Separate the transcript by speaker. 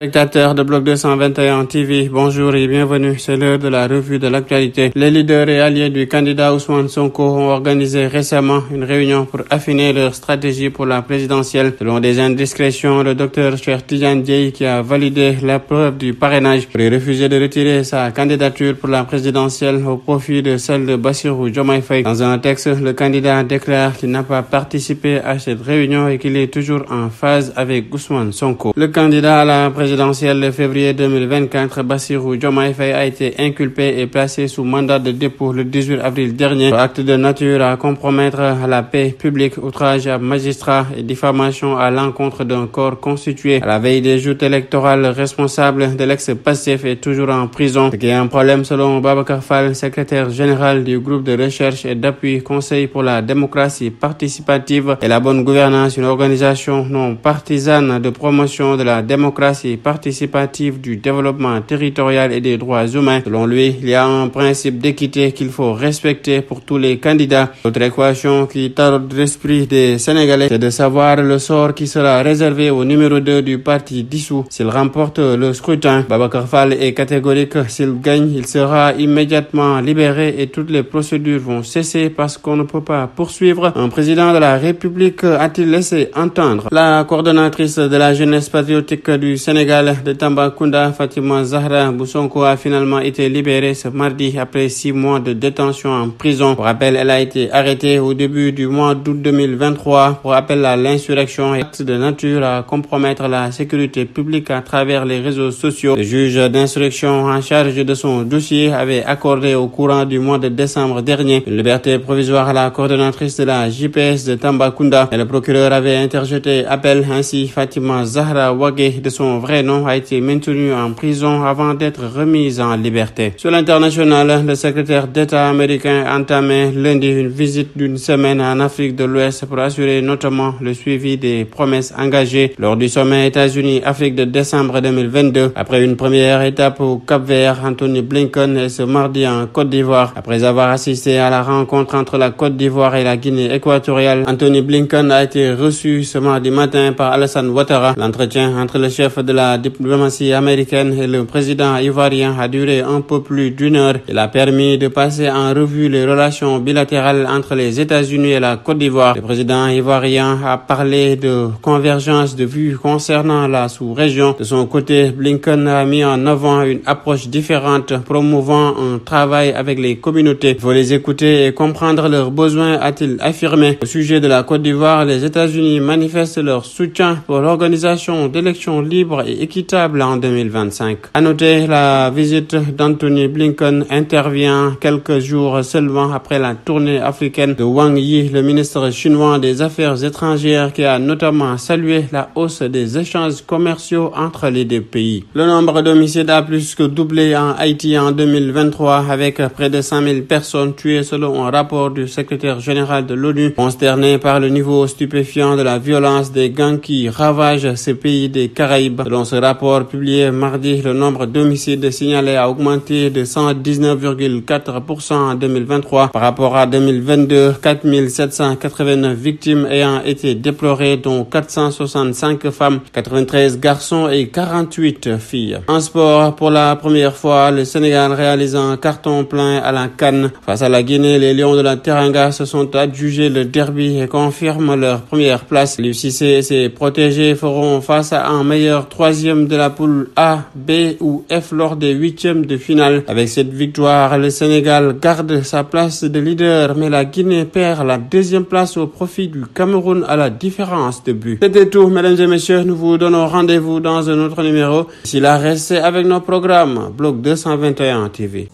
Speaker 1: Téléspectateurs de Bloc 221 TV, bonjour et bienvenue. C'est l'heure de la revue de l'actualité. Les leaders et alliés du candidat Ousmane Sonko ont organisé récemment une réunion pour affiner leur stratégie pour la présidentielle. Selon des indiscrétions, le docteur Cheikh Tidiane Dièye, qui a validé la preuve du parrainage, aurait refusé de retirer sa candidature pour la présidentielle au profit de celle de Bassirou Diomaye Faye. Dans un texte, le candidat déclare qu'il n'a pas participé à cette réunion et qu'il est toujours en phase avec Ousmane Sonko. Le candidat à la présidentielle de février 2024, Bassirou Diomaye Faye, a été inculpé et placé sous mandat de dépôt le 18 avril dernier pour acte de nature à compromettre la paix publique, outrage à magistrat et diffamation à l'encontre d'un corps constitué. À la veille des joutes électorales, le responsable de l'ex-Pastef est toujours en prison, ce qui est un problème selon Babacar Fall, secrétaire général du groupe de recherche et d'appui Conseil pour la démocratie participative et la bonne gouvernance, une organisation non partisane de promotion de la démocratie participative, du développement territorial et des droits humains. Selon lui, il y a un principe d'équité qu'il faut respecter pour tous les candidats. L'autre équation qui taraude l'esprit des Sénégalais, c'est de savoir le sort qui sera réservé au numéro 2 du parti dissous s'il remporte le scrutin. Babacar Fall est catégorique, s'il gagne, il sera immédiatement libéré et toutes les procédures vont cesser parce qu'on ne peut pas poursuivre un président de la République, a-t-il laissé entendre. La coordonnatrice de la jeunesse patriotique du Sénégal de Tambacounda, Fatima Zahra Boussonko, a finalement été libérée ce mardi après 6 mois de détention en prison. Pour rappel, elle a été arrêtée au début du mois d'août 2023 pour appel à l'insurrection et acte de nature à compromettre la sécurité publique à travers les réseaux sociaux. Le juge d'instruction en charge de son dossier avait accordé au courant du mois de décembre dernier une liberté provisoire à la coordonnatrice de la JPS de Tambacounda et le procureur avait interjeté appel. Ainsi, Fatima Zahra Wagué, de son vrai nom, a été maintenue en prison avant d'être remise en liberté. Sur l'international, le secrétaire d'État américain a entamé lundi une visite d'une semaine en Afrique de l'Ouest pour assurer notamment le suivi des promesses engagées lors du sommet États-Unis-Afrique de décembre 2022. Après une première étape au Cap-Vert, Anthony Blinken est ce mardi en Côte d'Ivoire. Après avoir assisté à la rencontre entre la Côte d'Ivoire et la Guinée équatoriale, Anthony Blinken a été reçu ce mardi matin par Alassane Ouattara. L'entretien entre le chef de la diplomatie américaine et le président ivoirien a duré un peu plus d'1 heure. Il a permis de passer en revue les relations bilatérales entre les États-Unis et la Côte d'Ivoire. Le président ivoirien a parlé de convergence de vues concernant la sous-région. De son côté, Blinken a mis en avant une approche différente, promouvant un travail avec les communautés. Il faut les écouter et comprendre leurs besoins, a-t-il affirmé. Au sujet de la Côte d'Ivoire, les États-Unis manifestent leur soutien pour l'organisation d'élections libres et équitables en 2025. À noter, la visite d'Anthony Blinken intervient quelques jours seulement après la tournée africaine de Wang Yi, le ministre chinois des Affaires étrangères, qui a notamment salué la hausse des échanges commerciaux entre les deux pays. Le nombre d'homicides a plus que doublé en Haïti en 2023, avec près de 100 000 personnes tuées selon un rapport du secrétaire général de l'ONU, consterné par le niveau stupéfiant de la violence des gangs qui ravagent ces pays des Caraïbes. Selon ce rapport publié mardi, le nombre d'homicides signalés a augmenté de 119,4% en 2023 par rapport à 2022, 4 789 victimes ayant été déplorées, dont 465 femmes, 93 garçons et 48 filles. En sport, pour la première fois, le Sénégal réalise un carton plein à la CAN. Face à la Guinée, les Lions de la Teranga se sont adjugés le derby et confirment leur première place. L'UCC et ses protégés feront face à un meilleur troisième de la poule A, B ou F lors des 8e de finale. Avec cette victoire, le Sénégal garde sa place de leader, mais la Guinée perd la 2e place au profit du Cameroun à la différence de but. C'était tout, mesdames et messieurs. Nous vous donnons rendez-vous dans un autre numéro. D'ici là, restez avec nos programmes. Bloc 221 TV.